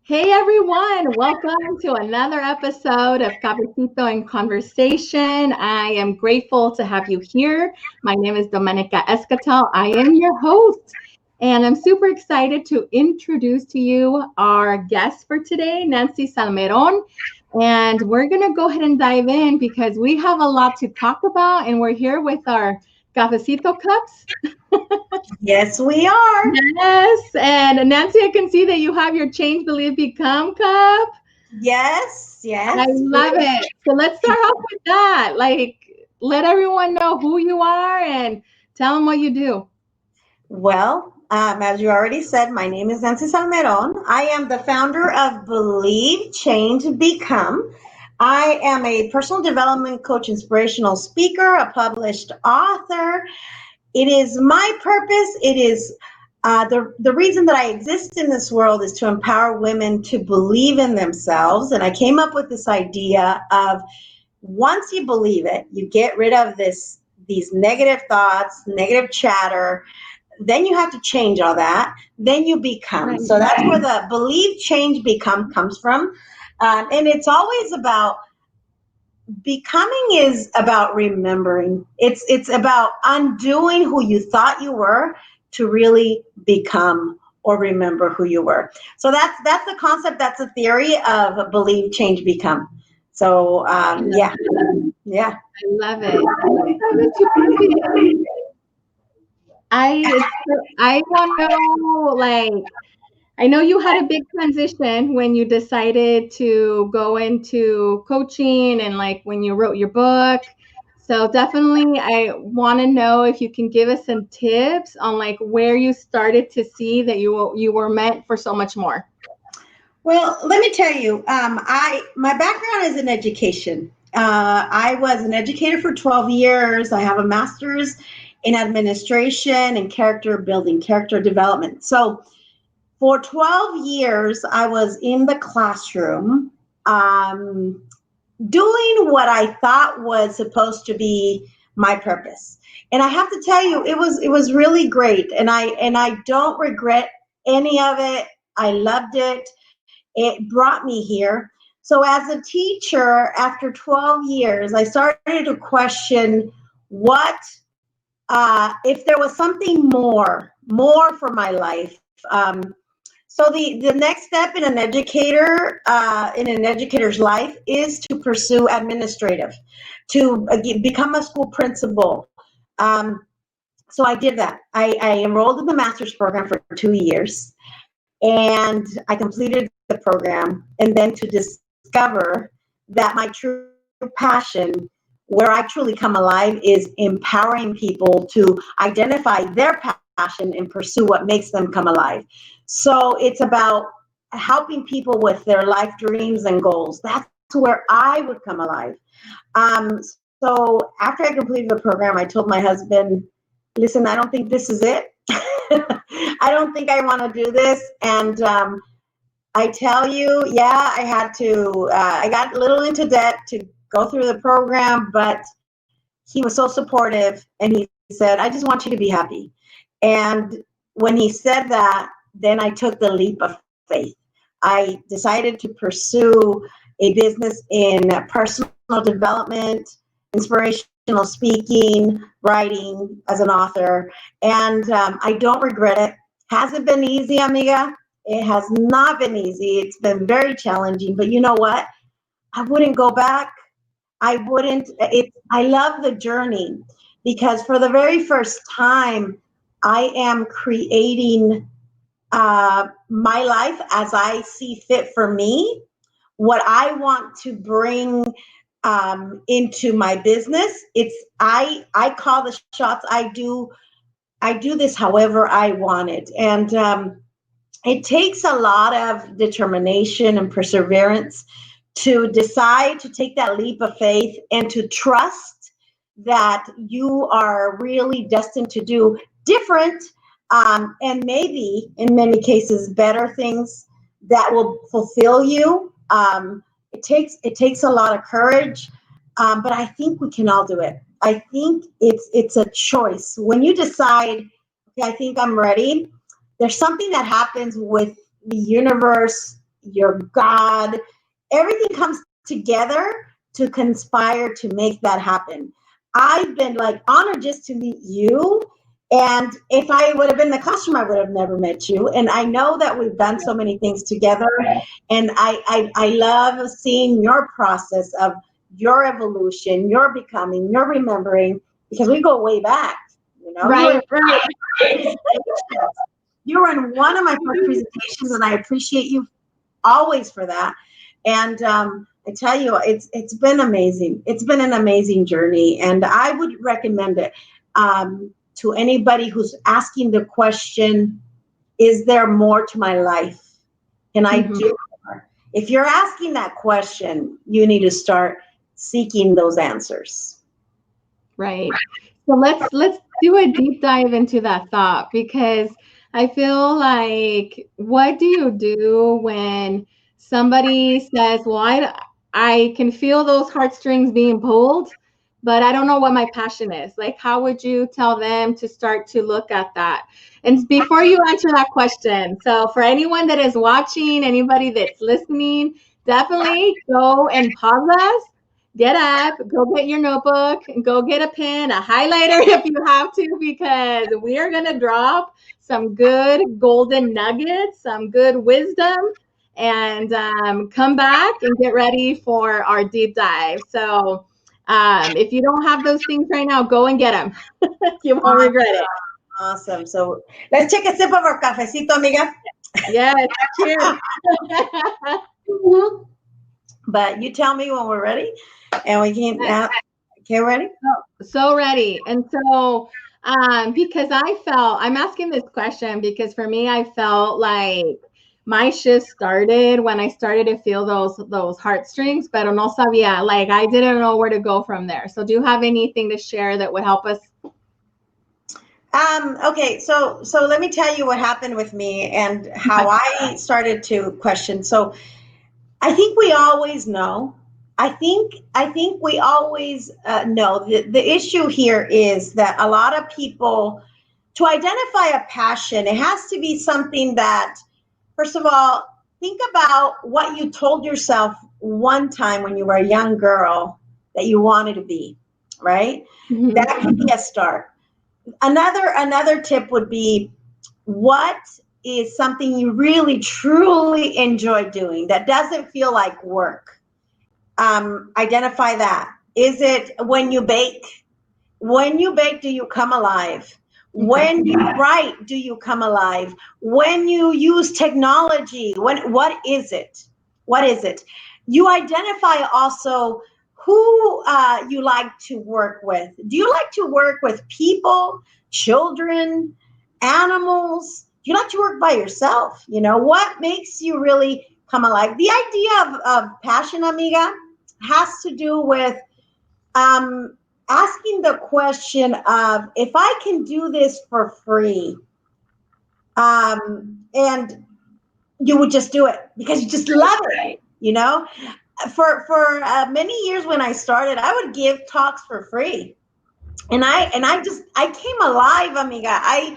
Hey everyone, welcome to another episode of Cafecito and Conversation. I am grateful to have you here. My name is Domenica Escatel. I am your host, and I'm super excited to introduce to you our guest for today, Nancy Salmeron. And we're going to go ahead and dive in because we have a lot to talk about, and we're here with our Cafecito cups. Yes, we are. Yes, and Nancy, I can see that you have your Change, Believe, Become cup. Yes, I yes. love it. So let's start off with that. Like, let everyone know who you are and tell them what you do. Well, as you already said, my name is Nancy Salmeron. I am the founder of Believe, Change, Become. I am a personal development coach, inspirational speaker, a published author. It is my purpose. It is the reason that I exist in this world is to empower women to believe in themselves. And I came up with this idea of once you believe it, you get rid of these negative thoughts, negative chatter. Then you have to change all that. Then you become. Right. So that's where the believe, change, become comes from. And it's always about becoming is about remembering. It's about undoing who you thought you were to really become or remember who you were. So that's the concept. That's a theory of believe, change, become. So yeah. I love it. So let's dive into it. I want to know, like, I know you had a big transition when you decided to go into coaching and like when you wrote your book. So definitely I want to know if you can give us some tips on like where you started to see that you were meant for so much more. Well, let me tell you, I my background is in education. I was an educator for 12 years. I have a master's in administration and character building, character development. So for 12 years, I was in the classroom um, doing what I thought was supposed to be my purpose. And I have to tell you, it was really great, and I don't regret any of it. I loved it. It brought me here. So as a teacher, after 12 years, I started to question what if there was something more for my life. So the next step in an educator's life is to pursue administrative, to become a school principal. Um, so I did that. I enrolled in the master's program for 2 years, and I completed the program. And then to discover that my true passion, where I truly come alive, is empowering people to identify their passion and pursue what makes them come alive. So it's about helping people with their life dreams and goals. That's where I would come alive. So after I completed the program, I told my husband, listen, I don't think this is it. I don't think I want to do this. And I tell you, yeah, I got a little into debt to go through the program, but he was so supportive, and he said, I just want you to be happy. And when he said that, then I took the leap of faith. I decided to pursue a business in personal development, inspirational speaking, writing as an author, and I don't regret it. Hasn't been easy, amiga. It has not been easy. It's been very challenging, but you know what? I wouldn't go back. I wouldn't. I love the journey because for the very first time, I am creating my life as I see fit for me, what I want to bring into my business. I call the shots. I do this however I want it, and it takes a lot of determination and perseverance to decide to take that leap of faith and to trust that you are really destined to do different, and maybe in many cases better things that will fulfill you. It takes a lot of courage, but I think we can all do it. I think it's a choice when you decide, okay, I think I'm ready. There's something that happens with the universe. your God, everything comes together to conspire to make that happen. I've been like honored just to meet you. And if I would have been in the classroom, I would have never met you. And I know that we've done so many things together. And I love seeing your process of your evolution, your becoming, your remembering, because we go way back. Right. You were in one of my first presentations, and I appreciate you always for that. And I tell you, it's been amazing. It's been an amazing journey, and I would recommend it to anybody who's asking the question, is there more to my life? Can I do more? If you're asking that question, you need to start seeking those answers. Right. So let's do a deep dive into that thought, because I feel like, what do you do when somebody says, well, I can feel those heartstrings being pulled, but I don't know what my passion is. Like, how would you tell them to start to look at that? And before you answer that question, so for anyone that is watching, anybody that's listening, definitely go and pause us, get up, go get your notebook, go get a pen, a highlighter if you have to, because we are going to drop some good golden nuggets, some good wisdom, and come back and get ready for our deep dive. So if you don't have those things right now, go and get them. You won't regret it. Awesome. So let's take a sip of our cafecito, amiga. Yes, cheers. But you tell me when we're ready, and we can now. Okay, ready? So ready. And so because I'm asking this question because for me, I felt like my shift started when I started to feel those heartstrings, pero no sabía, like I didn't know where to go from there. So do you have anything to share that would help us? Okay, so let me tell you what happened with me and how I started to question. So I think we always know. I think we always know. The issue here is that a lot of people, to identify a passion, it has to be something that, first of all, think about what you told yourself one time when you were a young girl that you wanted to be, right? Mm-hmm. That could be a start. Another tip would be, what is something you really truly enjoy doing that doesn't feel like work? Identify that. Is it when you bake? When you bake, do you come alive? When you write, do you come alive? When you use technology, what is it? What is it? You identify also who you like to work with. Do you like to work with people, children, animals? Do you like to work by yourself? What makes you really come alive? The idea of passion, amiga, has to do with asking the question of, if I can do this for free, and you would just do it because you just love it, For many years when I started, I would give talks for free, and I came alive, amiga. I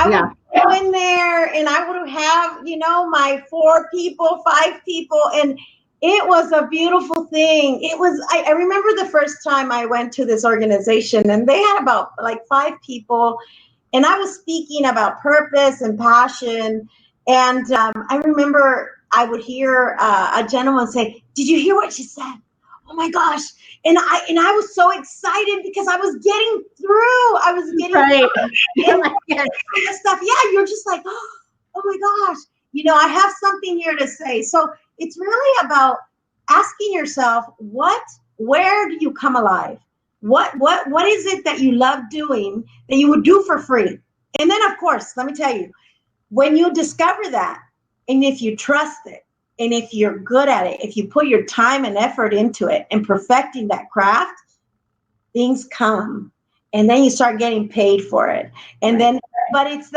would go in there and I would have, my 4 people, 5 people, and it was a beautiful thing. It was, I remember the first time I went to this organization, and they had about like 5 people, and I was speaking about purpose and passion. And I remember I would hear a gentleman say, "Did you hear what she said? Oh my gosh." And I was so excited because I was getting through. I was getting through stuff. Yeah, you're just like, oh my gosh, I have something here to say. So it's really about asking yourself, where do you come alive? What is it that you love doing that you would do for free? And then, of course, let me tell you, when you discover that, and if you trust it, and if you're good at it, if you put your time and effort into it and perfecting that craft, things come. And then you start getting paid for it. And then, but it's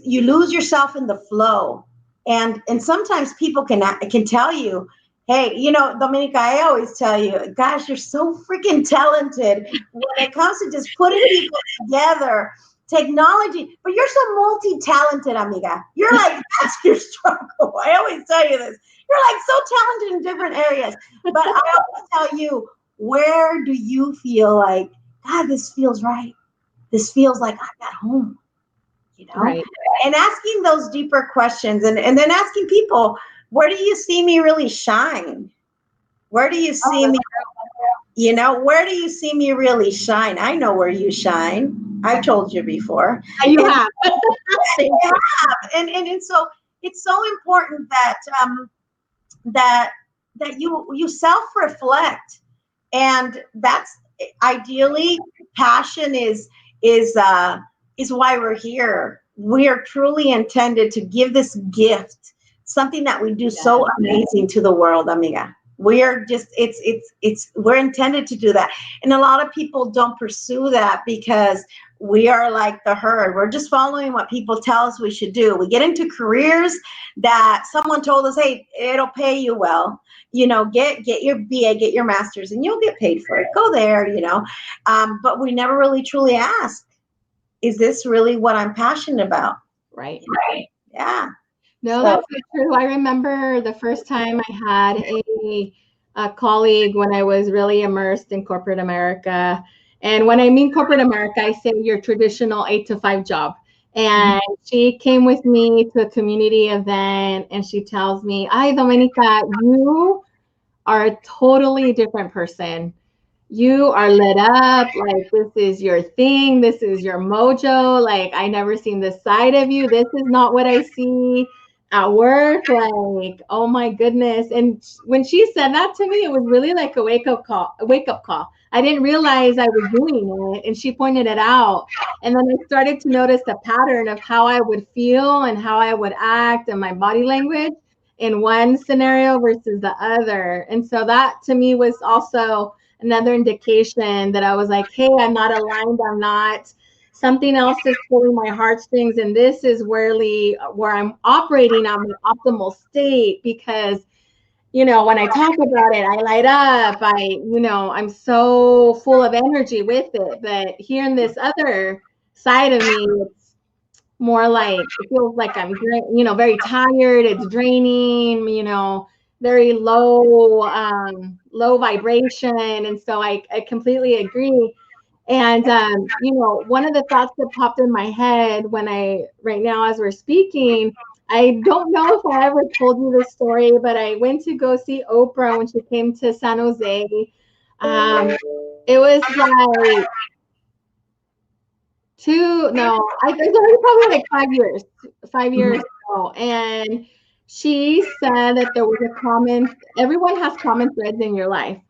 you lose yourself in the flow. And sometimes people can tell you, hey, Domenica, I always tell you, gosh, you're so freaking talented when it comes to just putting people together, technology, but you're so multi-talented, amiga. You're like, that's your struggle. I always tell you this. You're like so talented in different areas. But I always tell you, where do you feel like, God, this feels right? This feels like I'm at home, you know? Right. And asking those deeper questions, and then asking people, where do you see me really shine? Where do you Oh, see me? You know, where do you see me really shine? I know where you shine. I've told you before. you And have. Thank you. and so it's so important that that you self-reflect, and that's ideally passion is why we're here. We are truly intended to give this gift, something that we do Yeah. so amazing to the world, amiga. We are just it's we're intended to do that, and a lot of people don't pursue that because we are like the herd. We're just following what people tell us we should do. We get into careers that someone told us, hey, it'll pay you well, you know, get your BA, get your master's, and you'll get paid for it. Go there, you know. But we never really truly ask, is this really what I'm passionate about? Right. Yeah. No, So that's so true. I remember the first time I had a colleague when I was really immersed in corporate America. And when I mean corporate America, I say your traditional 8 to 5 job. And she came with me to a community event and she tells me, "Ay, Domenica, you are a totally different person. You are lit up, like this is your thing, this is your mojo. Like I never seen this side of you. This is not what I see at work. Like, oh my goodness." And when she said that to me, it was really like a wake up call. I didn't realize I was doing it, and she pointed it out. And then I started to notice the pattern of how I would feel and how I would act and my body language in one scenario versus the other. And so that to me was also another indication that I was like, hey, I'm not aligned. I'm not, something else is pulling my heartstrings. And this is really where I'm operating on the optimal state because, you know, when I talk about it, I light up. I'm so full of energy with it. But here in this other side of me, it's more like it feels like I'm, very tired. It's draining, very low vibration. And so I completely agree. And, one of the thoughts that popped in my head right now, as we're speaking, I don't know if I ever told you this story, but I went to go see Oprah when she came to San Jose. It was like it was already probably like 5 years ago. And she said that there was everyone has common threads in your life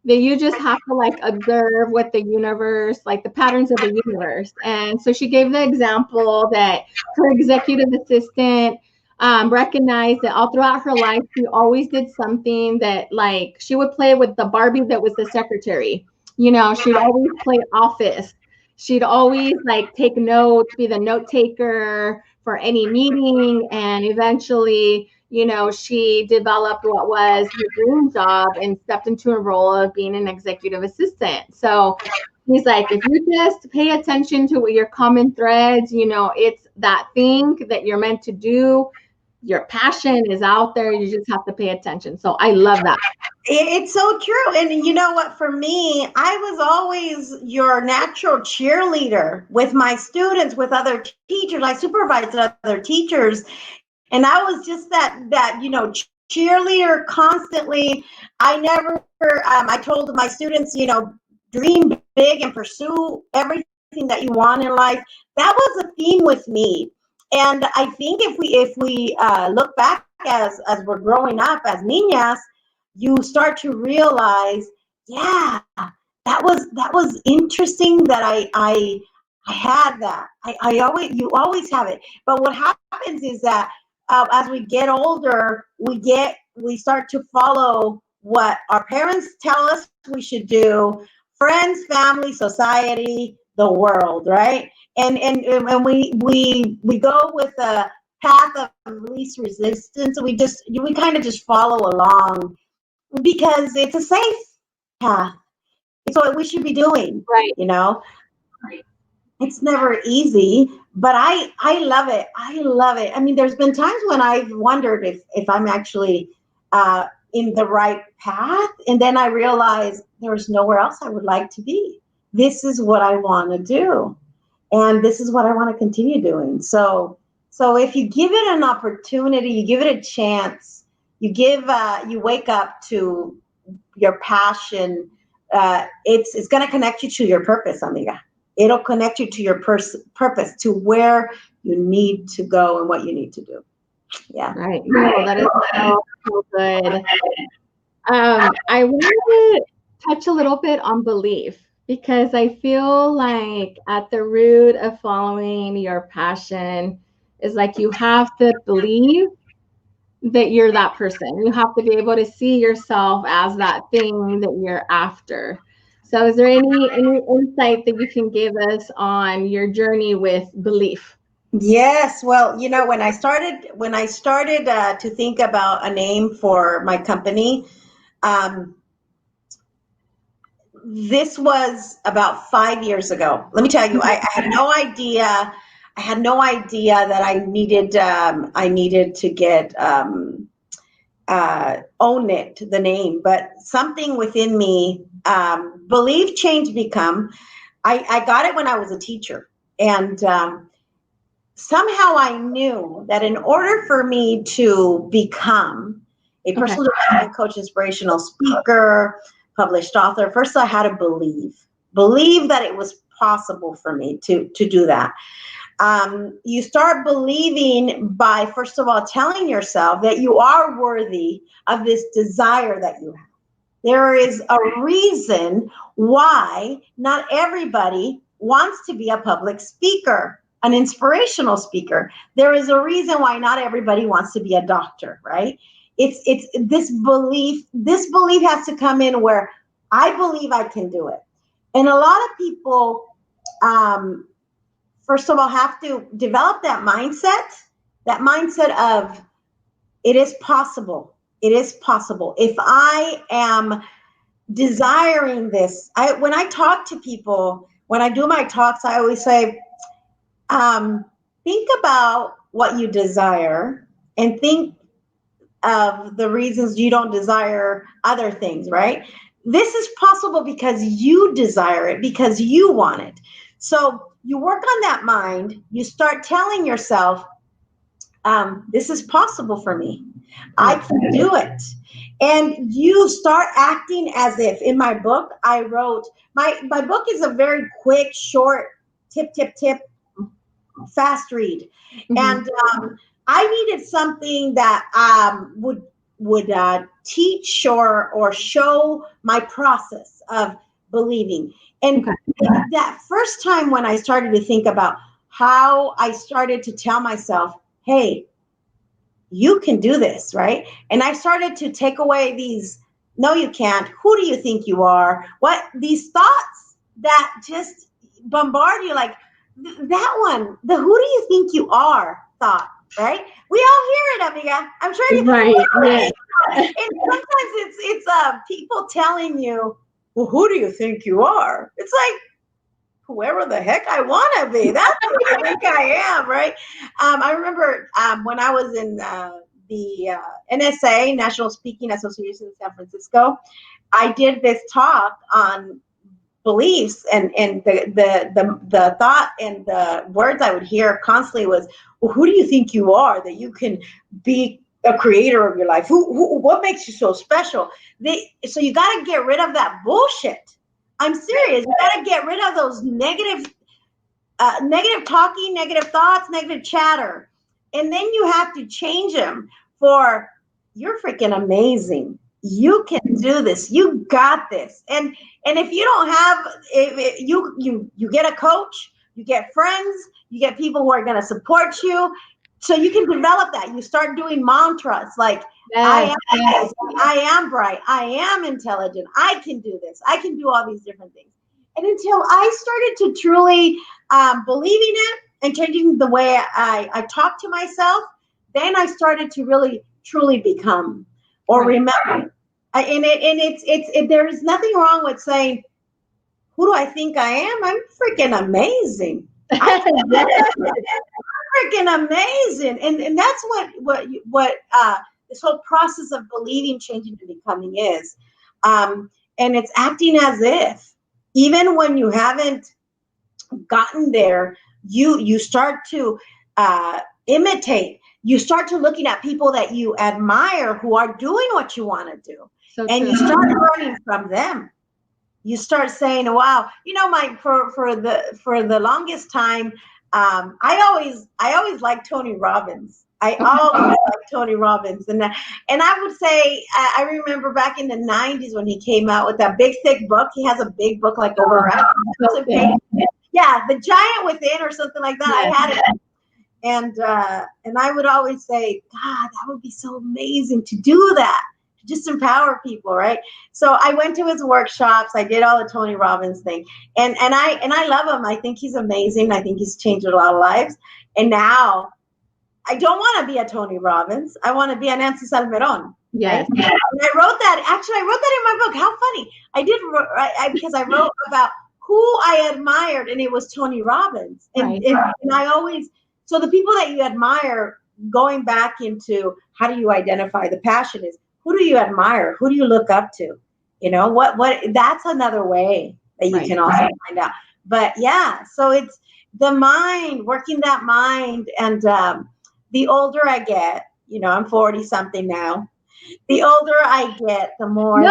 that you just have to like observe what the universe, like the patterns of the universe. And so she gave the example that her executive assistant recognized that all throughout her life, she always did something that like she would play with the Barbie that was the secretary. She'd always play office. She'd always like take notes, be the note taker for any meeting. And eventually, she developed what was her dream job and stepped into a role of being an executive assistant. So he's like, if you just pay attention to what your common threads, it's that thing that you're meant to do. Your passion is out there. You just have to pay attention. So I love that. it's so true. And you know what? For me, I was always your natural cheerleader with my students, with other teachers. I supervised other teachers. And I was just that cheerleader constantly. I told my students, dream big and pursue everything that you want in life. That was a theme with me. And I think if we look back as we're growing up as niñas, you start to realize, yeah, that was interesting that I had that. You always have it. But what happens is that as we get older, we start to follow what our parents tell us we should do, friends, family, society, the world, right? And we go with a path of least resistance. We kind of just follow along because it's a safe path. It's what we should be doing, Right. you know. It's never easy, but I love it. I love it. I mean, there's been times when I've wondered if I'm actually in the right path. And then I realized there's nowhere else I would like to be. This is what I want to do. And this is what I want to continue doing. So if you give it an opportunity, you give it a chance, you wake up to your passion, it's going to connect you to your purpose, amiga. It'll connect you to your purpose, to where you need to go and what you need to do. Yeah. Right. No, that is so good. I want to touch a little bit on belief because I feel like at the root of following your passion is like you have to believe that you're that person. You have to be able to see yourself as that thing that you're after. So is there any insight that you can give us on your journey with belief? Yes, well, when I started to think about a name for my company, um, this was about 5 years ago. Let me tell you, I had no idea. I had no idea that I needed to get own it, the name, but something within me, believe change become. I got it when I was a teacher, and somehow I knew that in order for me to become a personal development coach, inspirational speaker, published author, first I had to believe that it was possible for me to do that. You start believing by, first of all, telling yourself that you are worthy of this desire that you have. There is a reason why not everybody wants to be a public speaker, an inspirational speaker. There is a reason why not everybody wants to be a doctor, right? It's this belief. This belief has to come in where I believe I can do it. And a lot of people, first of all, have to develop that mindset of it is possible. It is possible. If I am desiring this, when I talk to people, when I do my talks, I always say, think about what you desire and think of the reasons you don't desire other things, right? This is possible because you desire it, because you want it. So you work on that mind, you start telling yourself, this is possible for me. I can do it. And you start acting as if. In my book, I wrote, my book is a very quick, short, tip, fast read. Mm-hmm. And I needed something that would teach or show my process of believing. And that first time when I started to think about how I started to tell myself, hey, you can do this, right? And I started to take away these, no, you can't. Who do you think you are? What, these thoughts that just bombard you, like that one, the who do you think you are thought, right? We all hear it, amiga. I'm sure you right. Yeah. And sometimes it's people telling you, well, who do you think you are? It's like, whoever the heck I want to be. That's who I think I am, right? I remember when I was in the NSA, National Speaking Association in San Francisco, I did this talk on beliefs, and the thought and the words I would hear constantly was, well, who do you think you are that you can be a creator of your life? What makes you so special? So you got to get rid of that bullshit. I'm serious. You got to get rid of those negative talking, negative thoughts, negative chatter. And then you have to change them for, you're freaking amazing. You can do this. You got this. And if you don't have, you get a coach, you get friends, you get people who are going to support you. So you can develop that. You start doing mantras like, yes, I am bright. I am intelligent. I can do this. I can do all these different things. And until I started to truly believing it and changing the way I talk to myself, then I started to really, truly become or remember. And there is nothing wrong with saying, who do I think I am? I'm freaking amazing. I'm freaking amazing. And that's what this whole process of believing, changing, and becoming is. And it's acting as if, even when you haven't gotten there, you start to imitate. You start to looking at people that you admire who are doing what you want to do, and you start learning from them. You start saying, "Wow, Mike." For the longest time, I always liked Tony Robbins. I always liked Tony Robbins, and I would say I remember back in the '90s when he came out with that big thick book. He has a big book like over 1,000 pages. Yeah, The Giant Within or something like that. I had it. And I would always say, God, that would be so amazing to do that, to just empower people, right? So I went to his workshops. I did all the Tony Robbins thing, and I love him. I think he's amazing. I think he's changed a lot of lives. And now I don't want to be a Tony Robbins. I want to be a Nancy Salmeron. Yes. Right? And I wrote that. Actually, I wrote that in my book. How funny! I did because I wrote about who I admired, and it was Tony Robbins. And I always. So the people that you admire, going back into how do you identify the passion is, who do you admire? Who do you look up to? What that's another way that you can also find out. But yeah, so it's the mind, working that mind. And the older I get, I'm 40 something now. The older I get, the more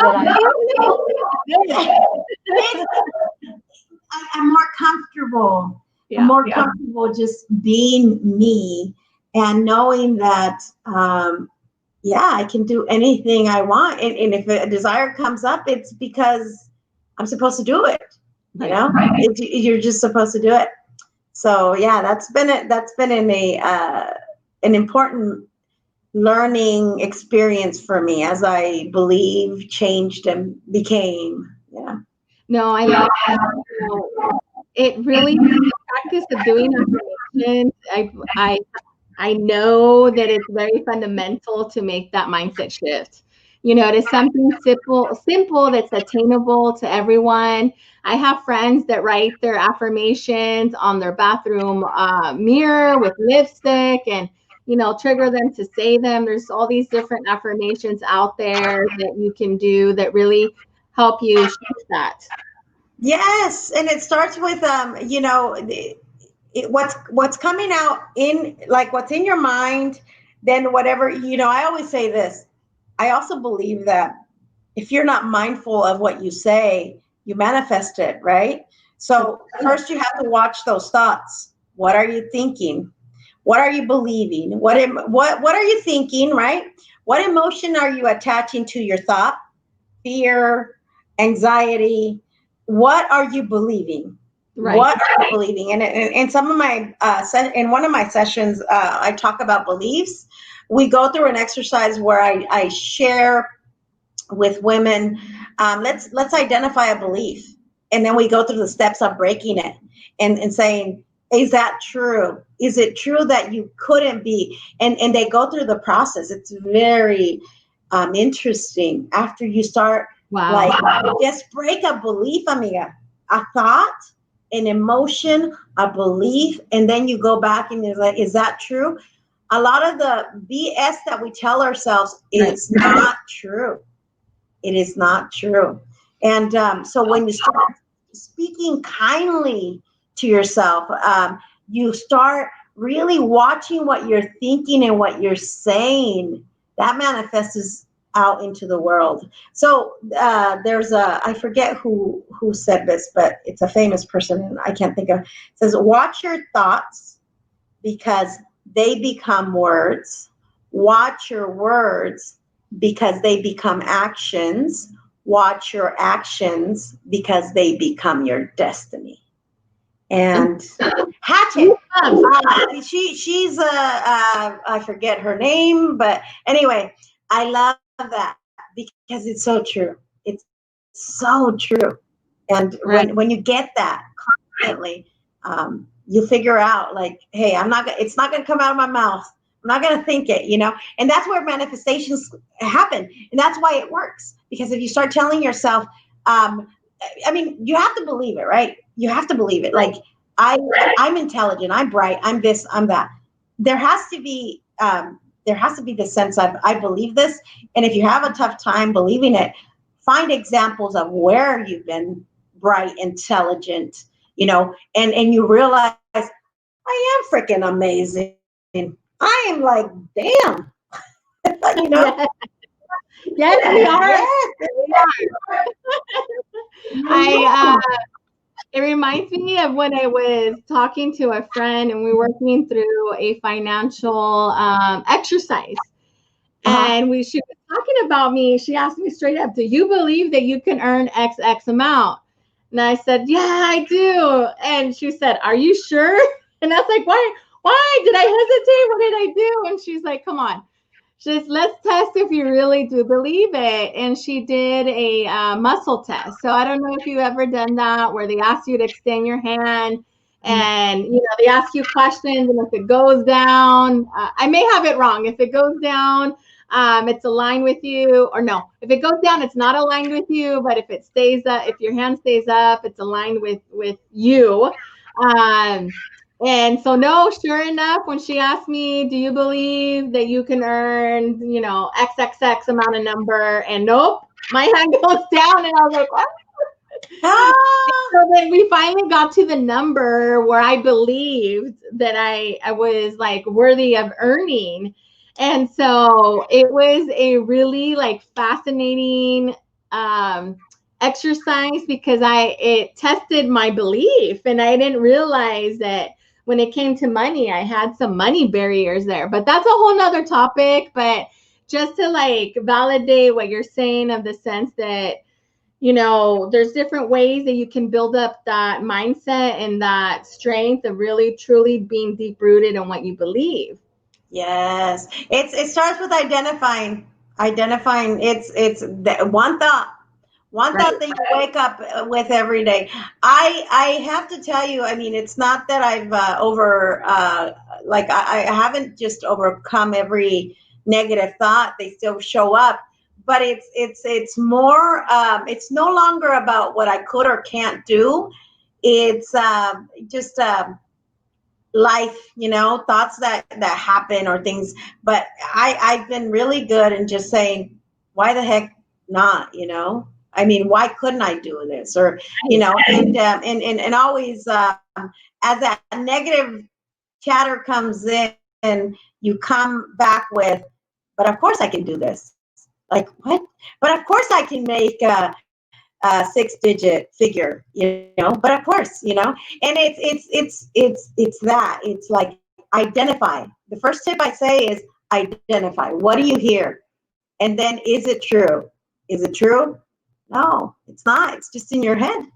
I'm more comfortable. I'm more comfortable just being me and knowing that, I can do anything I want. And if a desire comes up, it's because I'm supposed to do it. You're just supposed to do it. So yeah, that's been an important learning experience for me as I believe, changed, and became. Yeah. No, I love that. It really, the practice of doing affirmations, I know that it's very fundamental to make that mindset shift. It is something simple that's attainable to everyone. I have friends that write their affirmations on their bathroom mirror with lipstick and, trigger them to say them. There's all these different affirmations out there that you can do that really help you shift that. Yes, and it starts with what's coming out in, like, what's in your mind, then whatever. I always say this. I also believe that if you're not mindful of what you say, you manifest it, right? So first you have to watch those thoughts. What are you thinking? What are you believing? What are you thinking, right? What emotion are you attaching to your thought? Fear, anxiety. What are you believing? Right. What are you believing? And in some of my in one of my sessions, I talk about beliefs. We go through an exercise where I share with women. Let's identify a belief, and then we go through the steps of breaking it and saying, is that true? Is it true that you couldn't be? And they go through the process. It's very interesting after you start. Wow. Like, just break a belief, amiga, a thought, an emotion, a belief, and then you go back and you're like, is that true? A lot of the BS that we tell ourselves is not true. It is not true. And so when you start speaking kindly to yourself, you start really watching what you're thinking and what you're saying. That manifests out into the world. So there's I forget who said this, but it's a famous person and I can't think of. It says, watch your thoughts because they become words. Watch your words because they become actions. Watch your actions because they become your destiny. And Hatchet, she's I forget her name, but anyway, I love that because it's so true. It's so true. And when you get that constantly, you figure out, like, hey, it's not gonna come out of my mouth. I'm not gonna think it, and that's where manifestations happen, and that's why it works. Because if you start telling yourself, you have to believe it, right? You have to believe it. Like, I'm intelligent, I'm bright, I'm this, I'm that. There has to be there has to be the sense of, I believe this. And if you have a tough time believing it, find examples of where you've been bright, intelligent, and you realize I am freaking amazing. I am like, damn, Yes, yes, we are. Yes. We are. It reminds me of when I was talking to a friend and we were working through a financial exercise. And she was talking about me. She asked me straight up, do you believe that you can earn X amount? And I said, yeah, I do. And she said, are you sure? And I was like, why did I hesitate? What did I do? And she's like, come on. Just let's test if you really do believe it. And she did a muscle test. So I don't know if you've ever done that where they ask you to extend your hand and, they ask you questions. And if it goes down, I may have it wrong. If it goes down, it's aligned with you, or no, if it goes down, it's not aligned with you. But if it stays up, if your hand stays up, it's aligned with you. And so, no, sure enough, when she asked me, do you believe that you can earn, XXX amount of number? And nope, my hand goes down. And I was like, what? So then we finally got to the number where I believed that I was like worthy of earning. And so it was a really like fascinating exercise because it tested my belief, and I didn't realize that when it came to money, I had some money barriers there. But that's a whole nother topic. But just to like validate what you're saying of the sense that, there's different ways that you can build up that mindset and that strength of really truly being deep rooted in what you believe. Yes, it starts with identifying. It's that one thought. One thought that you wake up with every day. I have to tell you, I mean, it's not that I've I haven't just overcome every negative thought. They still show up, but it's more. It's no longer about what I could or can't do. It's just life, thoughts that happen or things. But I've been really good in just saying, why the heck not? I mean, why couldn't I do this? Or and always as that negative chatter comes in, you come back with, but of course I can do this. Like what? But of course I can make a 6-digit figure, but of course, and it's that. It's like identify. The first tip I say is identify. What do you hear? And then, is it true? Is it true? No, it's not. It's just in your head.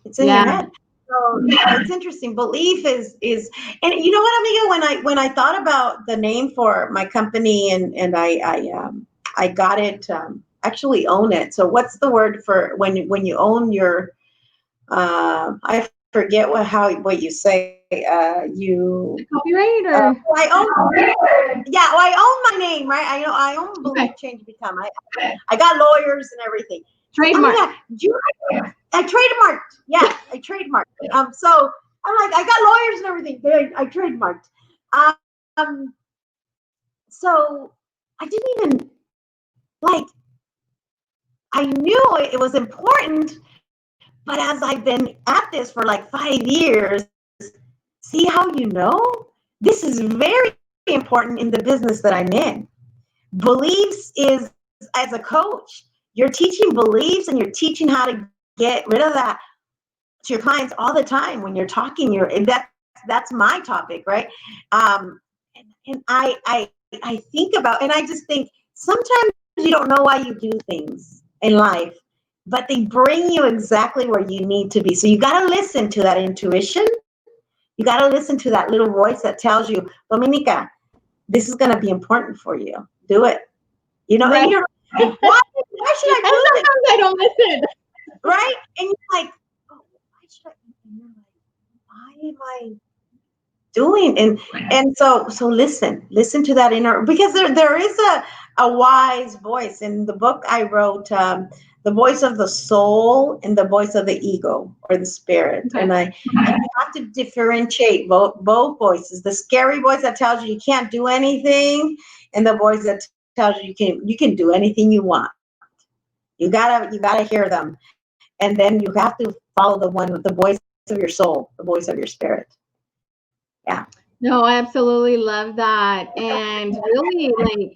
It's in your head. So it's interesting. Belief is, and you know what, amiga, when I thought about the name for my company and I got it, actually own it. So what's the word for when you own your, I forget what you say, you copyright or I own, yeah, well, I own my name, right? I own Belief Change Become. I got lawyers and everything. Trademark. I trademarked. Yeah, I trademarked. So I'm like, I got lawyers and everything. I trademarked. So I didn't even like. I knew it was important, but as I've been at this for like 5 years, see how this is very important in the business that I'm in. Beliefs is, as a coach, you're teaching beliefs and you're teaching how to get rid of that to your clients all the time. When you're talking, that's my topic, right? And I think about, and I just think sometimes you don't know why you do things in life, but they bring you exactly where you need to be. So you got to listen to that intuition. You got to listen to that little voice that tells you, Domenica, this is going to be important for you. Do it. Right. And you're like, why should I do this? I don't listen. Right? And you're like, oh, why should I? And you're like, why am I doing? And so listen to that inner, because there is a wise voice. In the book I wrote, the voice of the soul and the voice of the ego or the spirit. Okay. And you have to differentiate both voices. The scary voice that tells you can't do anything, and the voice that tells you can do anything you want. You gotta hear them. And then you have to follow the one with the voice of your soul, the voice of your spirit. Yeah. No, I absolutely love that. And really, like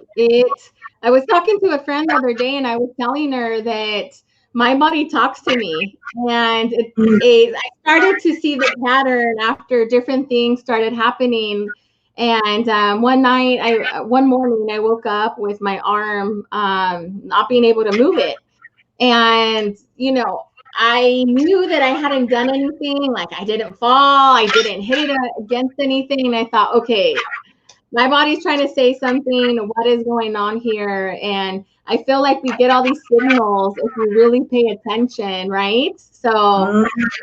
I was talking to a friend the other day and I was telling her that my body talks to me. And I started to see the pattern after different things started happening. And one morning, I woke up with my arm not being able to move it. And, I knew that I hadn't done anything. Like I didn't fall, I didn't hit it against anything. And I thought, okay, my body's trying to say something. What is going on here? And I feel like we get all these signals if we really pay attention, right? So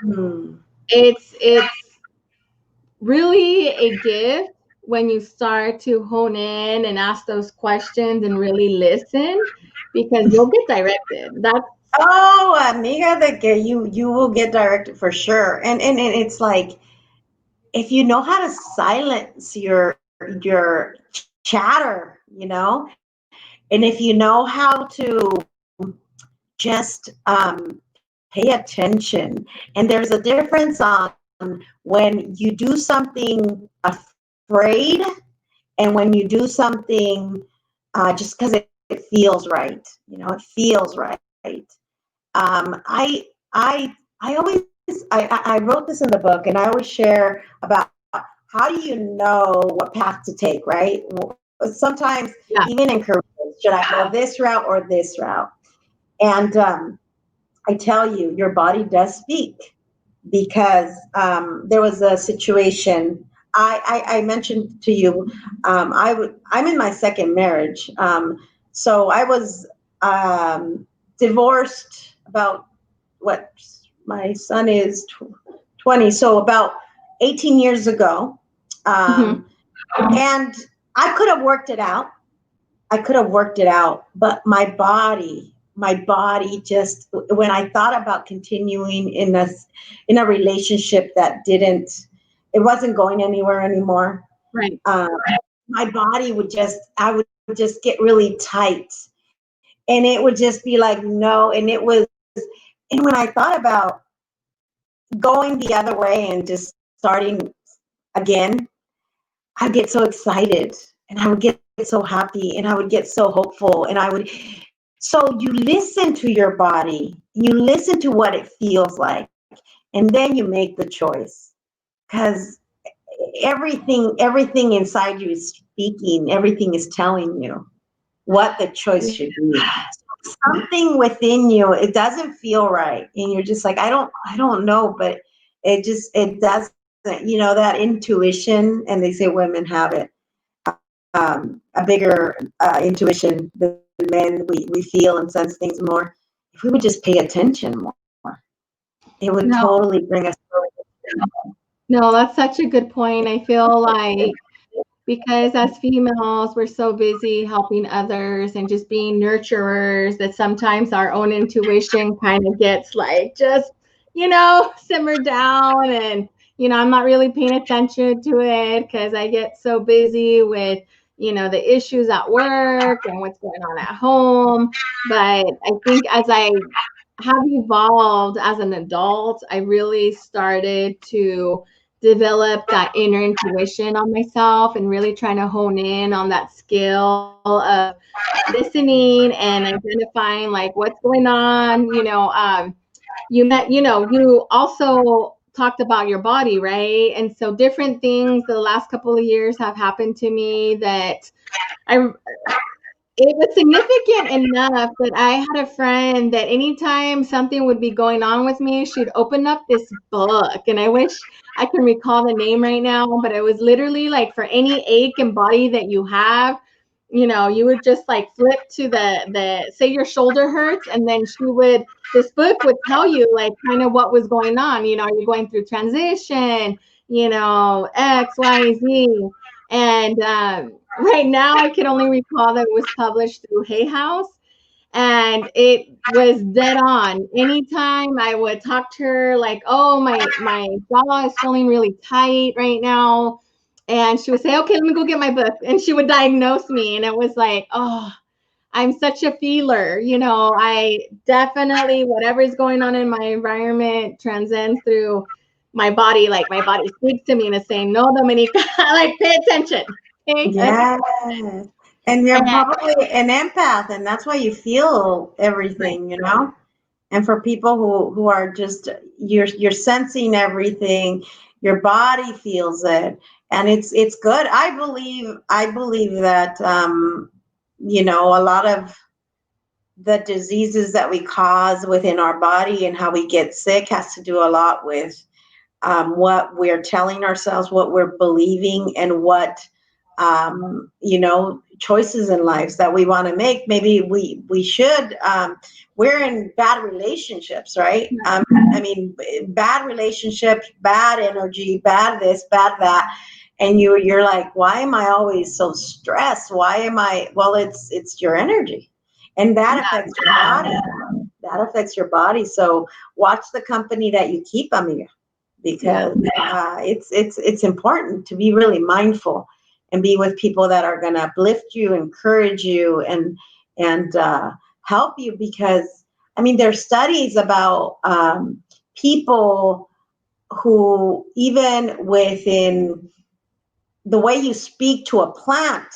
Mm-hmm. it's really a gift when you start to hone in and ask those questions and really listen because you'll get directed. That's Oh, amiga, de que you will get directed for sure. And it's like if you know how to silence your chatter, and if you know how to just pay attention. And there's a difference on when you do something afraid and when you do something just because it feels right. It feels right. I always I wrote this in the book, and I always share about how do you know what path to take, right? Sometimes yeah. even in careers, should I go this route or this route? And I tell you, your body does speak because there was a situation. I mentioned to you, I'm in my second marriage. So I was divorced about what my son is 20, so about 18 years ago. Mm-hmm. And I could have worked it out. But my body just, when I thought about continuing in a relationship that it wasn't going anywhere anymore. Right. Um, my body I would just get really tight, and it would just be like no, and when I thought about going the other way and just starting again, I'd get so excited and I would get so happy and I would get so hopeful so you listen to your body, you listen to what it feels like, and then you make the choice because everything inside you is speaking, everything is telling you what the choice should be. Something within you, it doesn't feel right, and you're just like, I don't know, but it doesn't. That intuition, and they say women have it a bigger intuition than men. We feel and sense things more. If we would just pay attention more, it would No, totally bring us. no, that's such a good point. I feel like because as females, we're so busy helping others and just being nurturers that sometimes our own intuition kind of gets like just, simmered down. And, I'm not really paying attention to it because I get so busy with, the issues at work and what's going on at home. But I think as I have evolved as an adult, I really started to develop that inner intuition on myself and really trying to hone in on that skill of listening and identifying like what's going on. You also talked about your body, right? And so different things the last couple of years have happened to me that I it was significant enough that I had a friend that anytime something would be going on with me, she'd open up this book. And I wish I can recall the name right now, but it was literally like for any ache and body that you have, you would just like flip to the say your shoulder hurts, and then this book would tell you like kind of what was going on. You're going through transition, X, Y, Z. And right now, I can only recall that it was published through Hay House, and it was dead on. Anytime I would talk to her, like, "Oh, my jaw is feeling really tight right now," and she would say, "Okay, let me go get my book," and she would diagnose me, and it was like, oh, I'm such a feeler. I definitely, whatever is going on in my environment transcends through my body. Like my body speaks to me and is saying, "No, Dominica, like pay attention." Okay. Yeah. And you're And, probably an empath, and that's why you feel right. everything, you know? And for people who are just you're sensing everything, your body feels it, and it's good. I believe that a lot of the diseases that we cause within our body and how we get sick has to do a lot with what we're telling ourselves, what we're believing, and what choices in lives that we want to make. Maybe we should. We're in bad relationships, right? I mean, bad relationships, bad energy, bad this, bad that, and you're like, why am I always so stressed? Why am I? Well, it's your energy, and that affects your body. That affects your body. So watch the company that you keep, Amiga, Yeah. because it's important to be really mindful and be with people that are going to uplift you, encourage you, and help you. Because I mean, there's studies about people who, even within the way you speak to a plant,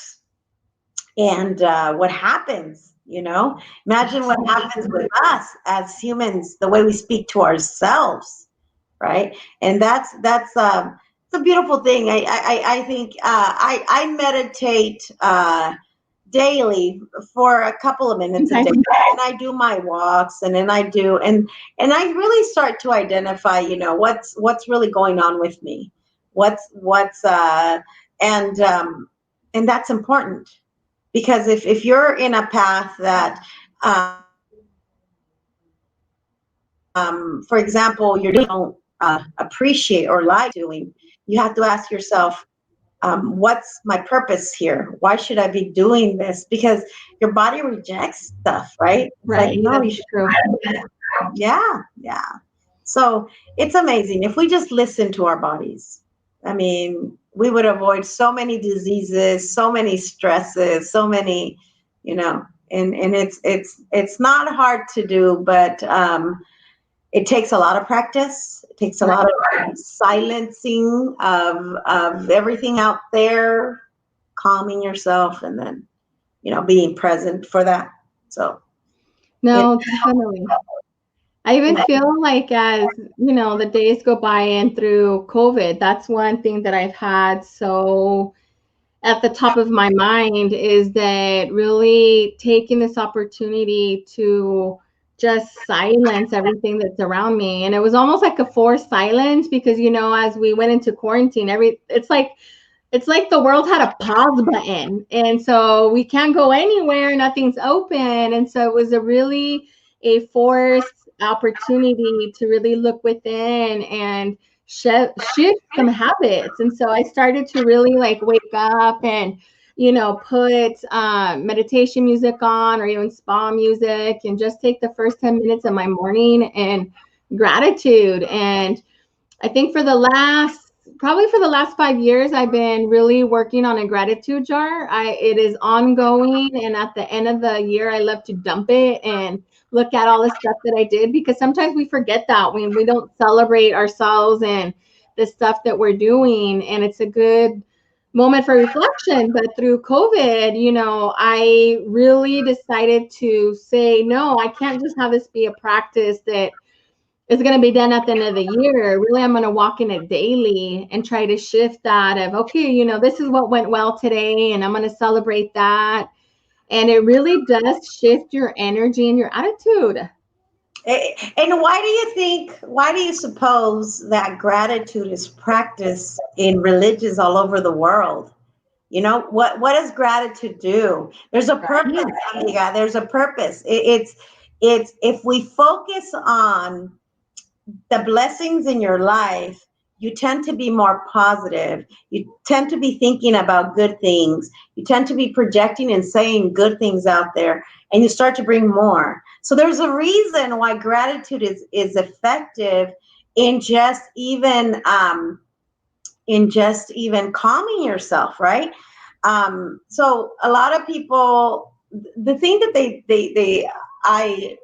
and what happens. Imagine what happens with us as humans, the way we speak to ourselves, right? And that's it's a beautiful thing. I think I meditate daily for a couple of minutes a Okay. day, and I do my walks, and then and I really start to identify, what's really going on with me, what's and that's important, because if you're in a path that for example, you're don't appreciate or like doing, you have to ask yourself, what's my purpose here? Why should I be doing this? Because your body rejects stuff, right? It's like, Right. no, That's you should. true. Yeah, yeah. So it's amazing. If we just listen to our bodies, I mean, we would avoid so many diseases, so many stresses, so many, and it's not hard to do, but it takes a lot of practice. It takes a Right. lot of silencing of everything out there, calming yourself, and then being present for that. So it, No, definitely. I even feel like as, the days go by and through COVID, that's one thing that I've had so at the top of my mind is that really taking this opportunity to just silence everything that's around me. And it was almost like a forced silence because, as we went into quarantine, it's like the world had a pause button. And so we can't go anywhere, nothing's open. And so it was a forced opportunity to really look within and shift some habits. And so I started to really like wake up and, put meditation music on or even spa music and just take the first 10 minutes of my morning and gratitude. And I think probably for the last 5 years, I've been really working on a gratitude jar. It is ongoing, and at the end of the year, I love to dump it and look at all the stuff that I did because sometimes we forget that when we don't celebrate ourselves and the stuff that we're doing, and it's a good moment for reflection. But through COVID, I really decided to say, no, I can't just have this be a practice that is going to be done at the end of the year. Really, I'm going to walk in it daily and try to shift that of, okay, this is what went well today, and I'm going to celebrate that. And it really does shift your energy and your attitude. and why do you suppose that gratitude is practiced in religions all over the world? What does gratitude do? There's a purpose, Right. amiga. There's a purpose. It's if we focus on the blessings in your life, you tend to be more positive. You tend to be thinking about good things. You tend to be projecting and saying good things out there, and you start to bring more. So there's a reason why gratitude is effective in just even calming yourself, right? So a lot of people, the thing that I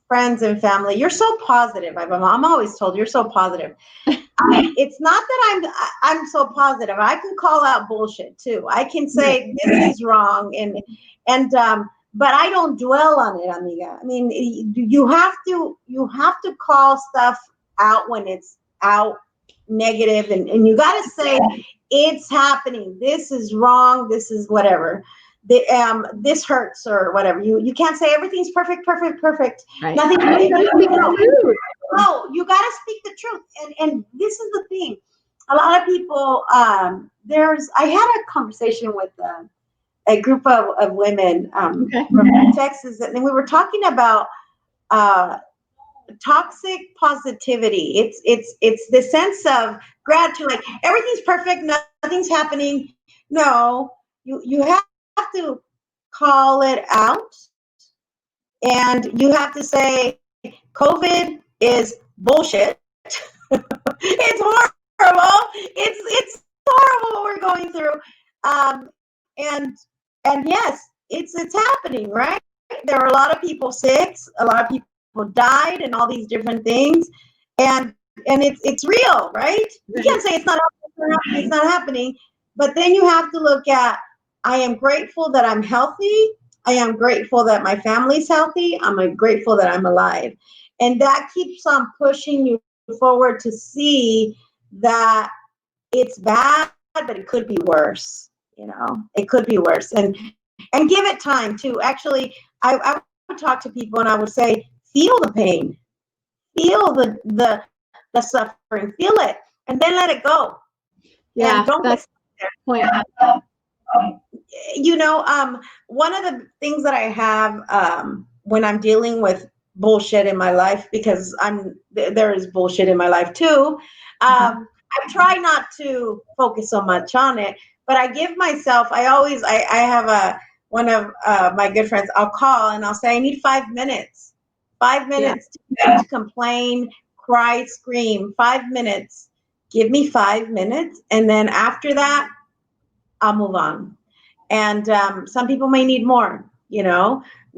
friends and family, you're so positive. I'm always told you're so positive. It's not that I'm so positive. I can call out bullshit too. I can say this is wrong, and but I don't dwell on it, amiga. I mean, you have to call stuff out when it's out negative, and you got to say it's happening. This is wrong. This is whatever. This hurts or whatever. You can't say everything's perfect. Right. Nothing. No. You got to speak the truth. And this is the thing. A lot of people. I had a conversation with a group of women from Texas, and we were talking about toxic positivity. It's the sense of gratitude, like everything's perfect, nothing's happening. No, you have to call it out, and you have to say COVID is bullshit. It's horrible. It's horrible what we're going through. And yes, it's happening, right? There are a lot of people sick, a lot of people died, and all these different things, and it's real, right? You can't say it's not happening, it's not happening, but then you have to look at, I am grateful that I'm healthy. I am grateful that my family's healthy. I'm grateful that I'm alive, and that keeps on pushing you forward to see that it's bad, but it could be worse. It could be worse, and give it time to actually. I would talk to people, and I would say, feel the pain, feel the suffering, feel it, and then let it go. Yeah, and don't that's there. point. One of the things that I have when I'm dealing with bullshit in my life, because there is bullshit in my life too. I try not to focus so much on it, but I give myself. I have one of my good friends. I'll call and I'll say, I need 5 minutes. 5 minutes to complain, cry, scream. 5 minutes. Give me 5 minutes, and then after that, I'll move on. And some people may need more,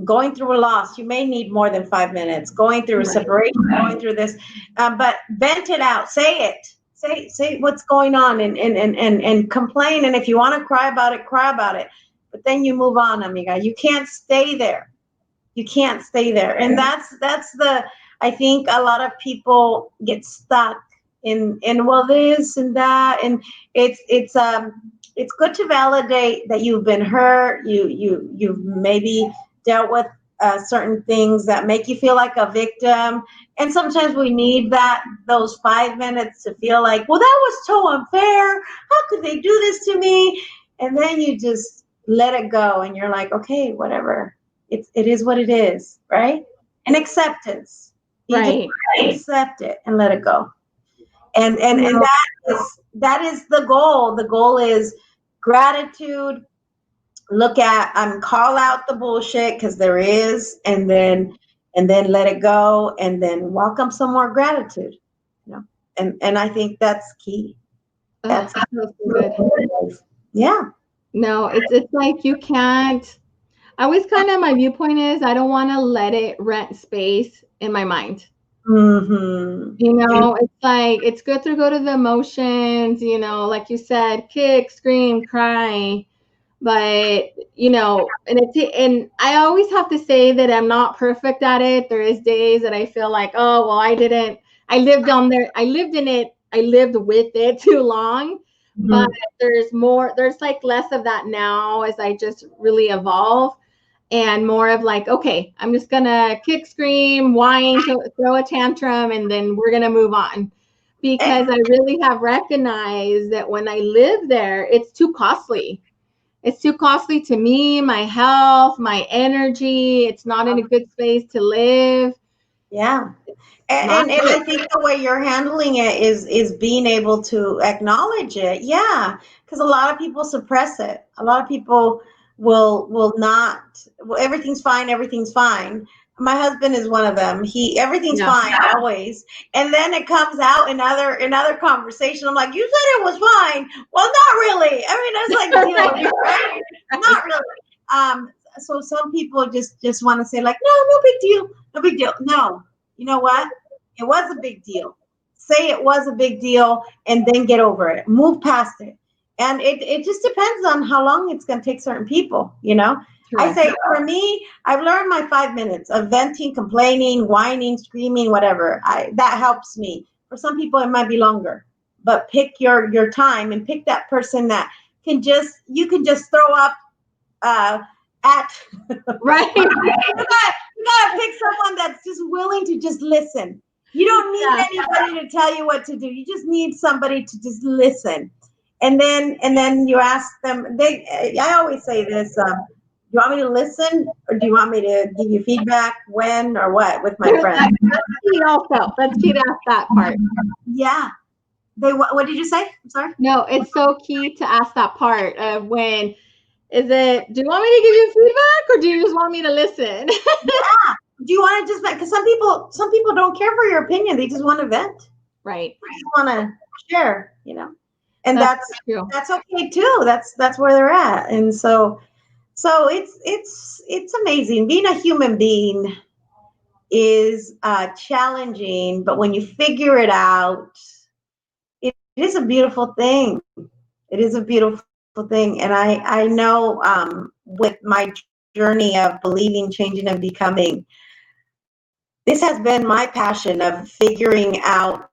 going through a loss. You may need more than 5 minutes, going through a separation, going through this, but vent it out, say it, say what's going on, and complain. And if you want to cry about it, but then you move on, amiga. You can't stay there. And that's I think a lot of people get stuck in well, this and that, and it's good to validate that you've been hurt. You've maybe dealt with certain things that make you feel like a victim, and sometimes we need those 5 minutes to feel like, well, that was so unfair. How could they do this to me? And then you just let it go, and you're like, okay, whatever. It is what it is, right? And acceptance. You just accept it and let it go. And that is the goal. The goal is gratitude. Look at call out the bullshit, because there is, and then let it go, and then welcome some more gratitude. And I think that's key. That's good. Yeah. No, it's like you can't. I always my viewpoint is I don't want to let it rent space in my mind. Mm-hmm. It's like it's good to go to the emotions, like you said, kick, scream, cry. But, and I always have to say that I'm not perfect at it. There is days that I feel like, oh, well, I lived in it. I lived with it too long. Mm-hmm. But there's like less of that now as I just really evolve. And more of like, okay, I'm just going to kick, scream, whine, throw a tantrum, and then we're going to move on. Because I really have recognized that when I live there, it's too costly. It's too costly to me, my health, my energy. It's not in a good space to live. Yeah. Not And I think the way you're handling it is being able to acknowledge it. Yeah, because a lot of people suppress it. A lot of people will not. Well, everything's fine. Everything's fine. My husband is one of them. Everything's yeah. fine always, and then it comes out in other conversation. I'm like, you said it was fine. Well, not really. I mean, that's like deal, right? Not really. So some people just want to say like, no, no big deal, no big deal. No, you know what? It was a big deal. Say it was a big deal and then get over it. Move past it. And it just depends on how long it's going to take certain people, you know? I True. say for me, I've learned my 5 minutes of venting, complaining, whining, screaming, whatever. That helps me. For some people, it might be longer. But pick your time and pick that person that you can just throw up at. Right. You gotta pick someone that's just willing to just listen. You don't need Yeah. anybody to tell you what to do. You just need somebody to just listen. And then you ask them. I always say this. Do you want me to listen, or do you want me to give you feedback when or what with my friends? That's key also. That's key to ask that part. Yeah. What did you say? I'm sorry. No, it's so key to ask that part of when is it, do you want me to give you feedback or do you just want me to listen? Yeah. Do you want to just because some people don't care for your opinion. They just want to vent. Right. They just want to share, and That's true. that's okay too. That's where they're at, and so it's amazing. Being a human being is challenging, but when you figure it out, it is a beautiful thing. It is a beautiful thing, and I know with my journey of believing, changing, and becoming, this has been my passion of figuring out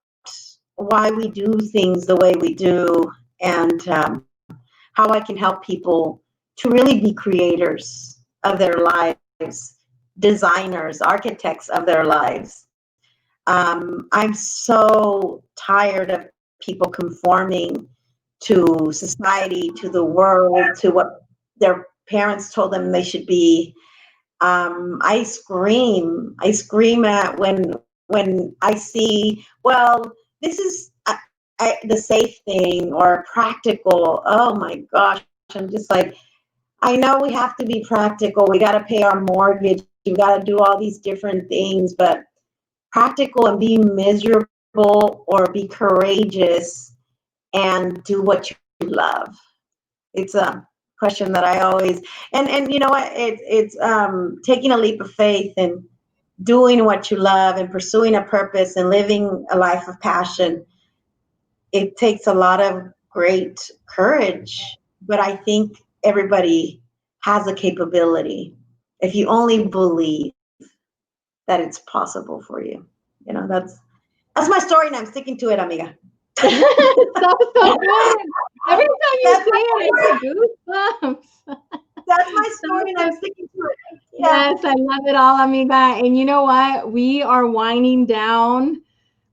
why we do things the way we do, and how I can help people to really be creators of their lives, designers, architects of their lives. I'm so tired of people conforming to society, to the world, to what their parents told them they should be. I scream at when I see, well, this is the safe thing or practical. Oh my gosh, I'm just like, I know we have to be practical. We got to pay our mortgage. You got to do all these different things, but practical and be miserable or be courageous and do what you love. It's a question that I always and you know what, it's taking a leap of faith and doing what you love and pursuing a purpose and living a life of passion. It takes a lot of great courage, but I think everybody has a capability if you only believe that it's possible for you. That's my story, and I'm sticking to it, amiga. So good. Every time you That's say my it, I get goosebumps. that's my story, and I'm sticking to it. Yeah. Yes, I love it all, amiga. And you know what? We are winding down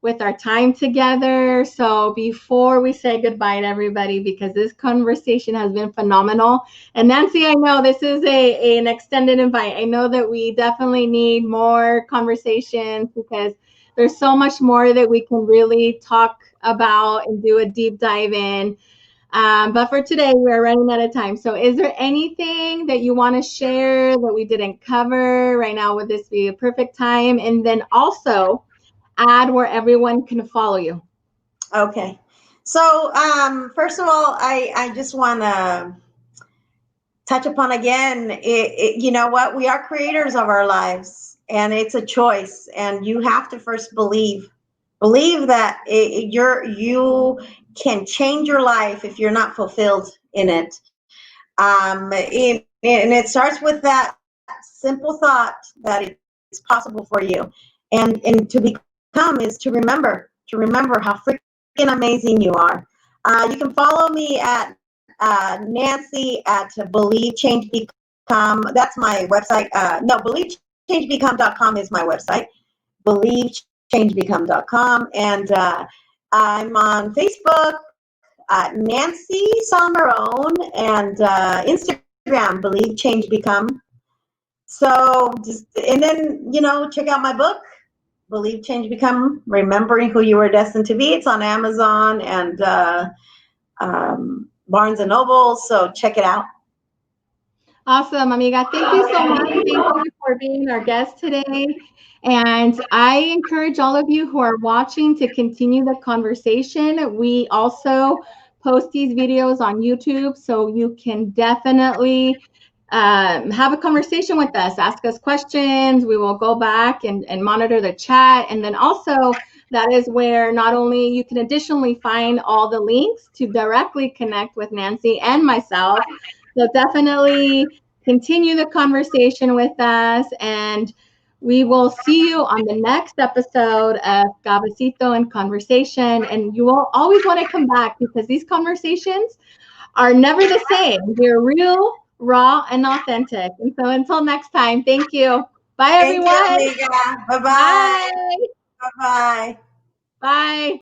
with our time together. So before we say goodbye to everybody, because this conversation has been phenomenal. And Nancy, I know this is an extended invite. I know that we definitely need more conversations because there's so much more that we can really talk about and do a deep dive in. But for today, we're running out of time. So is there anything that you want to share that we didn't cover right now? Would this be a perfect time? And then also add where everyone can follow you. Okay. So, first of all, I just want to touch upon again, you know what? We are creators of our lives, and it's a choice. And you have to first believe that you can change your life if you're not fulfilled in it. And it starts with that simple thought that it's possible for you, and to become is to remember how freaking amazing you are. You can follow me at Nancy at Believe Change Become. That's my website. No, BelieveChangeBecome.com is my website. BelieveChangeBecome.com, and I'm on Facebook. Nancy Salmeron, and Instagram, Believe Change Become. So and then check out my book, Believe Change Become, Remembering Who You Were Destined to Be. It's on Amazon and Barnes and Noble, so check it out. Awesome, amiga. Thank you so much. Thank you for being our guest today. And I encourage all of you who are watching to continue the conversation. We also post these videos on YouTube, so you can definitely have a conversation with us, ask us questions. We will go back and monitor the chat. And then also, that is where not only you can additionally find all the links to directly connect with Nancy and myself. So definitely continue the conversation with us, and we will see you on the next episode of Cafecito and Conversation. And you will always want to come back because these conversations are never the same. They're real, raw, and authentic. And so until next time, thank you. Bye, everyone. Thank you, amiga. Bye-bye. Bye. Bye-bye. Bye.